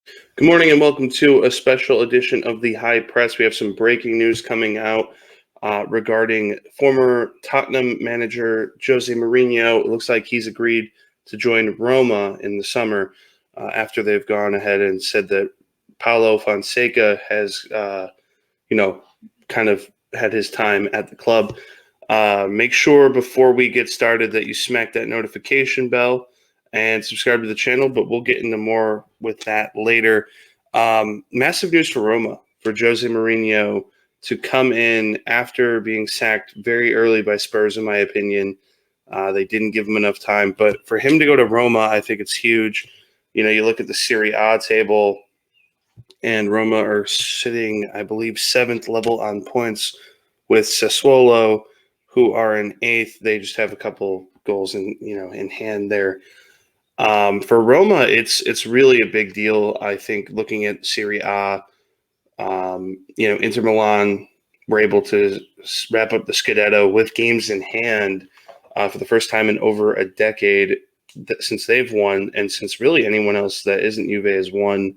Good morning and welcome to a special edition of the High Press. We have some breaking news coming out regarding former Tottenham manager Jose Mourinho. It looks like he's agreed to join Roma in the summer after they've gone ahead and said that Paulo Fonseca has, kind of had his time at the club. Make sure before we get started that you smack that notification bell and subscribe to the channel, but we'll get into more with that later. Massive news for Roma, for Jose Mourinho to come in after being sacked very early by Spurs, in my opinion. They didn't give him enough time, but for him to go to Roma, I think it's huge. You look at the Serie A table, and Roma are sitting, I believe, seventh level on points with Sassuolo, who are in eighth. They just have a couple goals in hand there. For Roma, it's really a big deal. I think looking at Serie A, Inter Milan were able to wrap up the Scudetto with games in hand for the first time in over a decade since they've won, and since really anyone else that isn't Juve has won.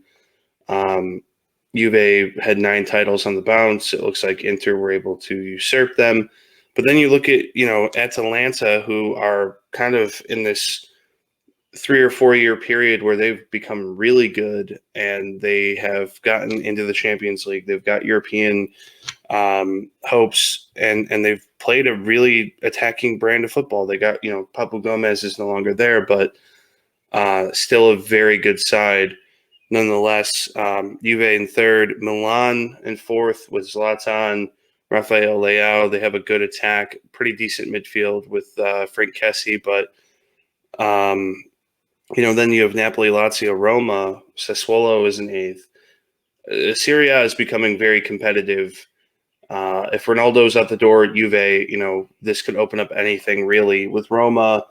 Juve had 9 titles on the bounce. It looks like Inter were able to usurp them. But then you look at, Atalanta, who are kind of in this 3 or 4 year period where they've become really good and they have gotten into the Champions League. They've got European hopes and they've played a really attacking brand of football. They got, Papu Gomez is no longer there, but still a very good side. Nonetheless, Juve in third, Milan in fourth with Zlatan, Rafael Leao. They have a good attack, pretty decent midfield with Frank Kessie, but then you have Napoli, Lazio, Roma, Sassuolo is in eighth. Serie A is becoming very competitive. If Ronaldo's out the door at Juve, this could open up anything really. With Roma,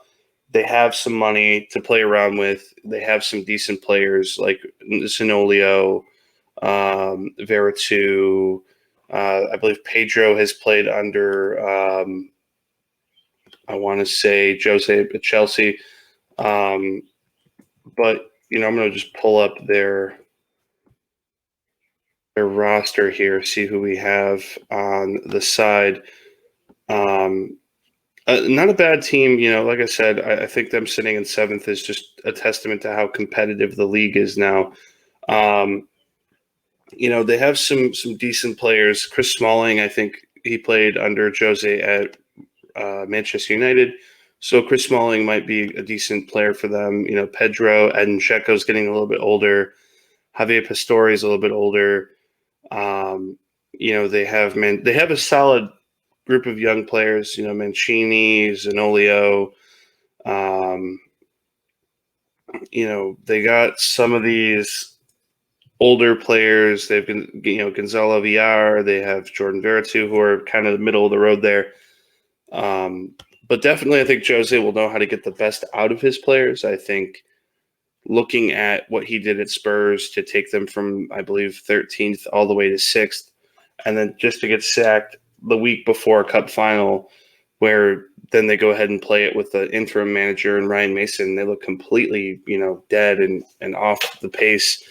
they have some money to play around with. They have some decent players like Zinolio, Veretout. I believe Pedro has played under, I want to say, Jose at Chelsea. But I'm going to just pull up their roster here, see who we have on the side. Not a bad team, like I said, I think them sitting in seventh is just a testament to how competitive the league is now. They have some decent players. Chris Smalling, I think he played under Jose at Manchester United. So Chris Smalling might be a decent player for them. Pedro and Checo's getting a little bit older. Javier Pastore is a little bit older. They have a solid group of young players. Mancini, Zinolio. They got some of these older players. They've been, Gonzalo Villar. They have Jordan Veretout, who are kind of the middle of the road there. But definitely, I think Jose will know how to get the best out of his players. I think looking at what he did at Spurs to take them from, I believe, 13th all the way to 6th, and then just to get sacked the week before a cup final, where then they go ahead and play it with the interim manager and Ryan Mason. They look completely, dead and off the pace.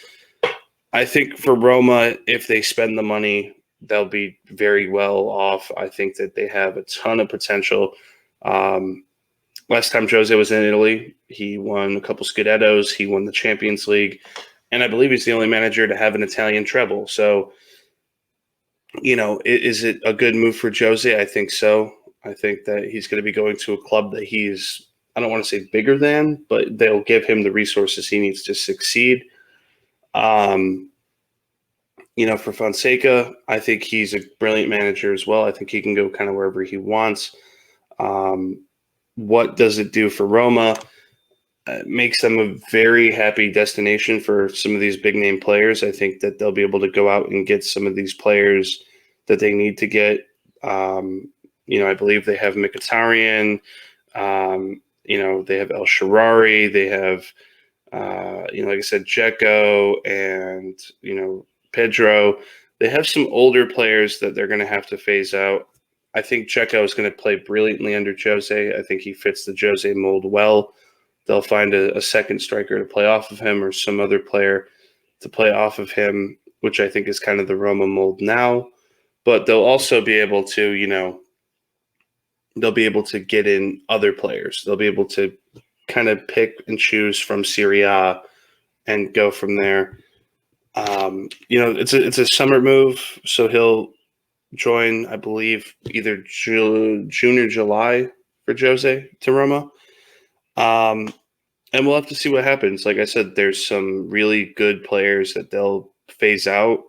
I think for Roma, if they spend the money, they'll be very well off. I think that they have a ton of potential. Last time Jose was in Italy, he won a couple Scudettos. He won the Champions League. And I believe he's the only manager to have an Italian treble. So, is it a good move for Jose? I think so. I think that he's going to be going to a club that he's, I don't want to say bigger than, but they'll give him the resources he needs to succeed. For Fonseca, I think he's a brilliant manager as well. I think he can go kind of wherever he wants. What does it do for Roma? It makes them a very happy destination for some of these big name players. I think that they'll be able to go out and get some of these players that they need to get. I believe they have Mkhitaryan. They have El Shaarawy. They have, like I said, Dzeko and, Pedro. They have some older players that they're going to have to phase out. I think Dzeko is going to play brilliantly under Jose. I think he fits the Jose mold well. They'll find a second striker to play off of him or some other player. to play off of him, which I think is kind of the Roma mold now. But they'll also be able to, they'll be able to get in other players. They'll be able to kind of pick and choose from Serie A and go from there. It's a summer move, so he'll join, I believe, either June or July for Jose to Roma. And we'll have to see what happens. Like I said, there's some really good players that they'll phase out.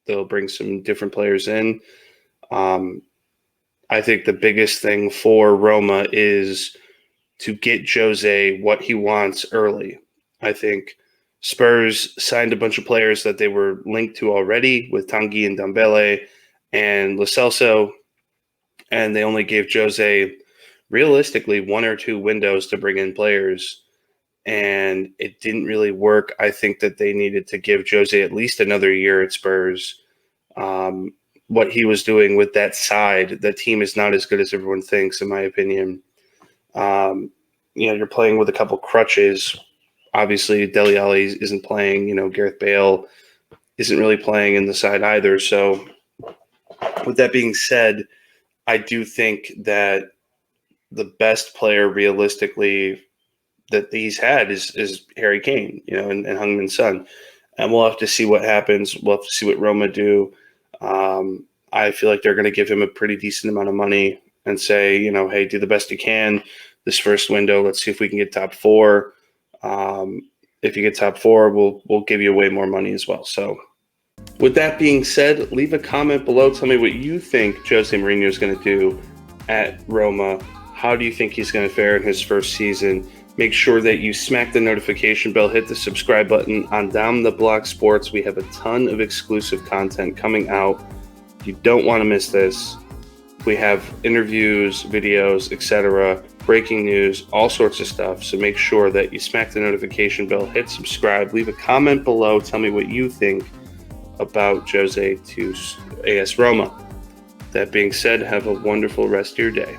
They'll bring some different players in. I think the biggest thing for Roma is to get Jose what he wants early. I think Spurs signed a bunch of players that they were linked to already with Tanguy and Dembele and Lo Celso, and they only gave Jose realistically 1 or 2 windows to bring in players, and it didn't really work. I think that they needed to give Jose at least another year at Spurs. What he was doing with that side, that team is not as good as everyone thinks, in my opinion. You're playing with a couple crutches. Obviously, Dele Alli isn't playing. Gareth Bale isn't really playing in the side either. So, with that being said, I do think that the best player realistically that he's had is Harry Kane, and Heung-min Son. And we'll have to see what happens. We'll have to see what Roma do. I feel like they're going to give him a pretty decent amount of money and say, hey, do the best you can this first window. Let's see if we can get top 4. If you get top 4, we'll give you way more money as well. So with that being said, leave a comment below. Tell me what you think Jose Mourinho is going to do at Roma. How do you think he's going to fare in his first season? Make sure that you smack the notification bell, hit the subscribe button on Down the Block Sports. We have a ton of exclusive content coming out. You don't want to miss this. We have interviews, videos, etc., breaking news, all sorts of stuff. So make sure that you smack the notification bell, hit subscribe, leave a comment below. Tell me what you think about Jose to AS Roma. That being said, have a wonderful rest of your day.